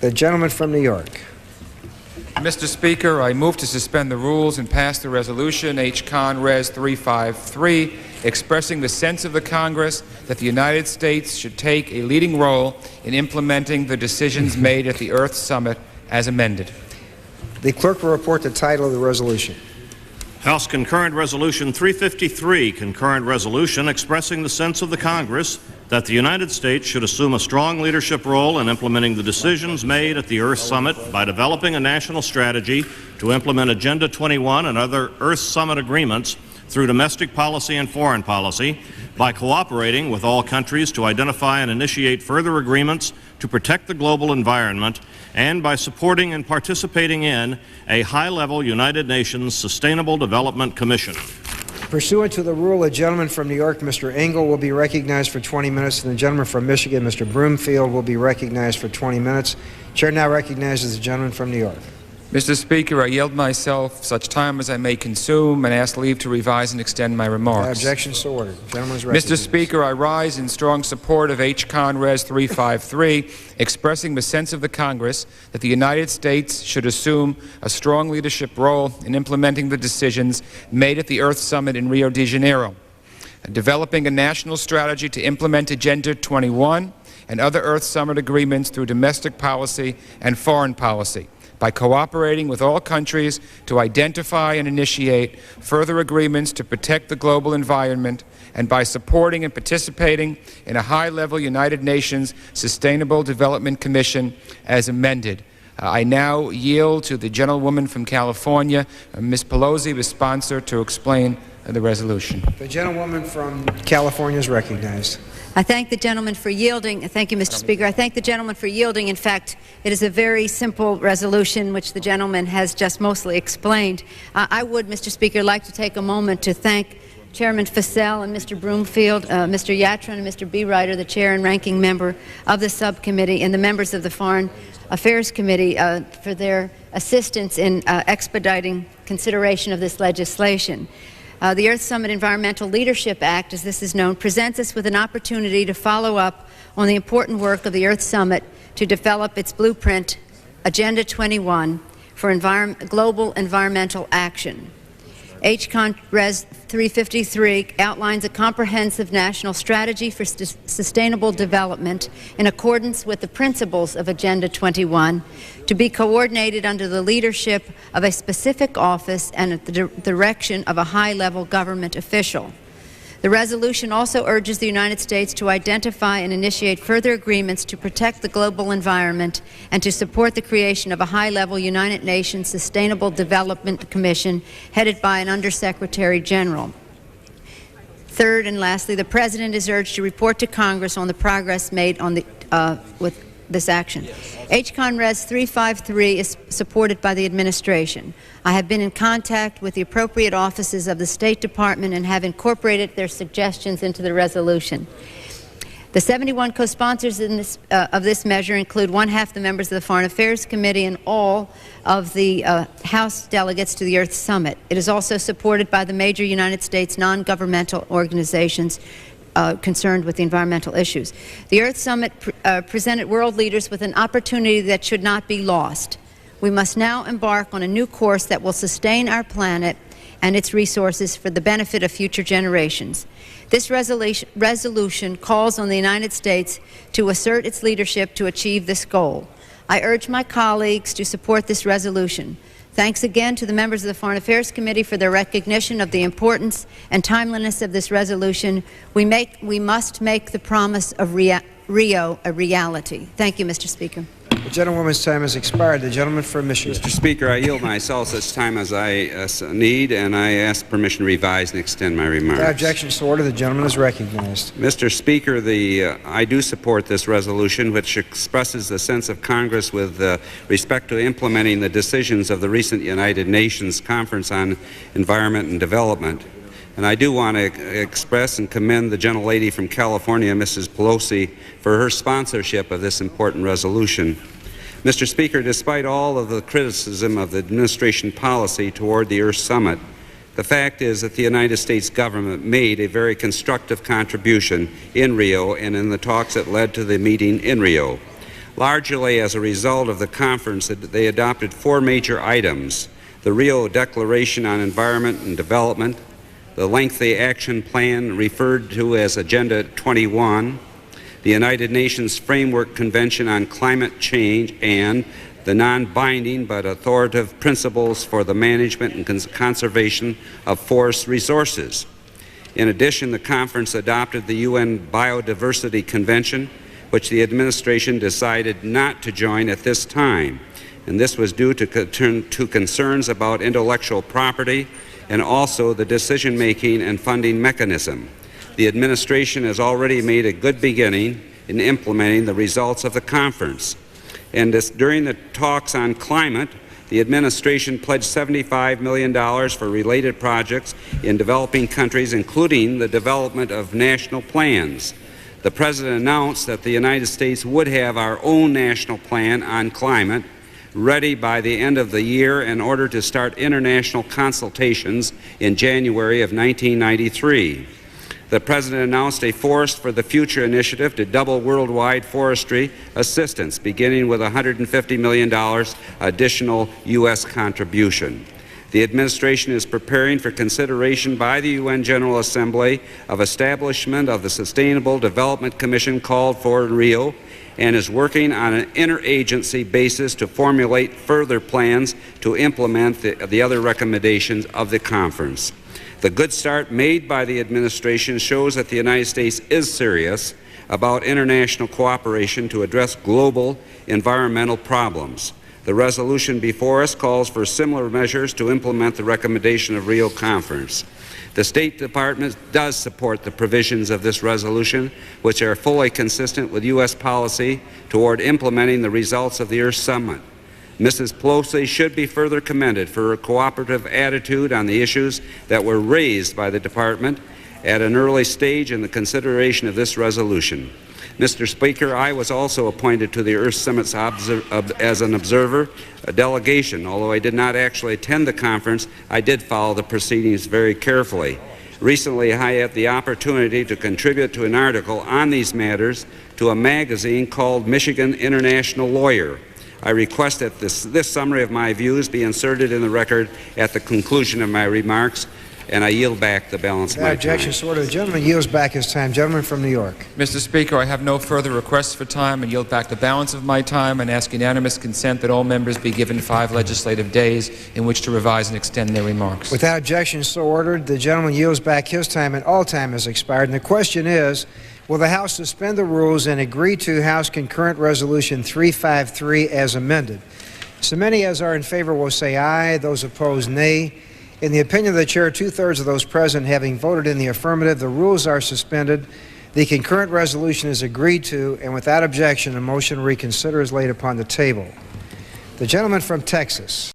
The gentleman from New York. Mr. Speaker, I move to suspend the rules and pass the resolution H-Con Res. 353, expressing the sense of the Congress that the United States should take a leading role in implementing the decisions made at the Earth Summit as amended. The clerk will report the title of the resolution. House Concurrent Resolution 353, concurrent resolution expressing the sense of the Congress that the United States should assume a strong leadership role in implementing the decisions made at the Earth Summit by developing a national strategy to implement Agenda 21 and other Earth Summit agreements through domestic policy and foreign policy, by cooperating with all countries to identify and initiate further agreements to protect the global environment, and by supporting and participating in a high-level United Nations Sustainable Development Commission. Pursuant to the rule, the gentleman from New York, Mr. Engel, will be recognized for 20 minutes, and the gentleman from Michigan, Mr. Broomfield, will be recognized for 20 minutes. Chair now recognizes the gentleman from New York. Mr. Speaker, I yield myself such time as I may consume and ask leave to revise and extend my remarks. Objection so ordered. The gentleman is recognized. Mr. Speaker, I rise in strong support of H-Con Res. 353, expressing the sense of the Congress that the United States should assume a strong leadership role in implementing the decisions made at the Earth Summit in Rio de Janeiro, developing a national strategy to implement Agenda 21 and other Earth Summit agreements through domestic policy and foreign policy, by cooperating with all countries to identify and initiate further agreements to protect the global environment, and by supporting and participating in a high-level United Nations Sustainable Development Commission as amended. I now yield to the gentlewoman from California, Ms. Pelosi, the sponsor, to explain the resolution. The gentlewoman from California is recognized. I thank the gentleman for yielding. Thank you, Mr. Speaker. I thank the gentleman for yielding. In fact, it is a very simple resolution, which the gentleman has just mostly explained. I would, Mr. Speaker, like to take a moment to thank Chairman Fassell and Mr. Broomfield, Mr. Yatron and Mr. Bereiter, the chair and ranking member of the subcommittee, and the members of the Foreign Affairs Committee for their assistance in expediting consideration of this legislation. The Earth Summit Environmental Leadership Act, as this is known, presents us with an opportunity to follow up on the important work of the Earth Summit to develop its blueprint, Agenda 21, for global environmental action. H-Con Res. 353 outlines a comprehensive national strategy for sustainable development in accordance with the principles of Agenda 21, to be coordinated under the leadership of a specific office and at the direction of a high-level government official. The resolution also urges the United States to identify and initiate further agreements to protect the global environment and to support the creation of a high-level United Nations Sustainable Development Commission headed by an Undersecretary General. Third and lastly, the President is urged to report to Congress on the progress made on with this action. H-Con Res. 353 is supported by the administration. I have been in contact with the appropriate offices of the State Department and have incorporated their suggestions into the resolution. The 71 co-sponsors of this measure include one-half the members of the Foreign Affairs Committee and all of the House delegates to the Earth Summit. It is also supported by the major United States non-governmental organizations concerned with the environmental issues. The Earth Summit presented world leaders with an opportunity that should not be lost. We must now embark on a new course that will sustain our planet and its resources for the benefit of future generations. This resolution calls on the United States to assert its leadership to achieve this goal. I urge my colleagues to support this resolution. Thanks again to the members of the Foreign Affairs Committee for their recognition of the importance and timeliness of this resolution. We must make the promise of Rio a reality. Thank you, Mr. Speaker. The gentlewoman's time has expired. The gentleman from Michigan. Mr. Speaker, I yield myself such time as I need, and I ask permission to revise and extend my remarks. Without objection to order, the gentleman is recognized. Mr. Speaker, I do support this resolution, which expresses the sense of Congress with respect to implementing the decisions of the recent United Nations Conference on Environment and Development. And I do want to express and commend the gentlelady from California, Mrs. Pelosi, for her sponsorship of this important resolution. Mr. Speaker, despite all of the criticism of the administration policy toward the Earth Summit, the fact is that the United States government made a very constructive contribution in Rio and in the talks that led to the meeting in Rio. Largely as a result of the conference, they adopted 4 major items: the Rio Declaration on Environment and Development, the lengthy action plan referred to as Agenda 21, the United Nations Framework Convention on Climate Change, and the non-binding but authoritative principles for the management and conservation of forest resources. In addition, the conference adopted the UN Biodiversity Convention, which the administration decided not to join at this time, and this was due to concerns about intellectual property and also the decision-making and funding mechanism. The administration has already made a good beginning in implementing the results of the conference. And during the talks on climate, the administration pledged $75 million for related projects in developing countries, including the development of national plans. The President announced that the United States would have our own national plan on climate ready by the end of the year in order to start international consultations in January of 1993. The President announced a Forest for the Future initiative to double worldwide forestry assistance, beginning with $150 million additional U.S. contribution. The administration is preparing for consideration by the UN General Assembly of establishment of the Sustainable Development Commission called for in Rio, and is working on an interagency basis to formulate further plans to implement the other recommendations of the conference. The good start made by the administration shows that the United States is serious about international cooperation to address global environmental problems. The resolution before us calls for similar measures to implement the recommendation of Rio Conference. The State Department does support the provisions of this resolution, which are fully consistent with U.S. policy toward implementing the results of the Earth Summit. Mrs. Pelosi should be further commended for her cooperative attitude on the issues that were raised by the Department at an early stage in the consideration of this resolution. Mr. Speaker, I was also appointed to the Earth Summit as an observer, a delegation. Although I did not actually attend the conference, I did follow the proceedings very carefully. Recently, I had the opportunity to contribute to an article on these matters to a magazine called Michigan International Lawyer. I request that this summary of my views be inserted in the record at the conclusion of my remarks, and I yield back the balance of my time. Objection, so ordered. The gentleman yields back his time. Gentleman from New York. Mr. Speaker, I have no further requests for time and yield back the balance of my time and ask unanimous consent that all members be given 5 legislative days in which to revise and extend their remarks. Without objection, so ordered. The gentleman yields back his time, and all time has expired. And the question is, will the House suspend the rules and agree to House Concurrent Resolution 353 as amended? So many as are in favor will say aye. Those opposed, nay. In the opinion of the Chair, 2/3 of those present having voted in the affirmative, the rules are suspended. The concurrent resolution is agreed to, and without objection, a motion to reconsider is laid upon the table. The gentleman from Texas.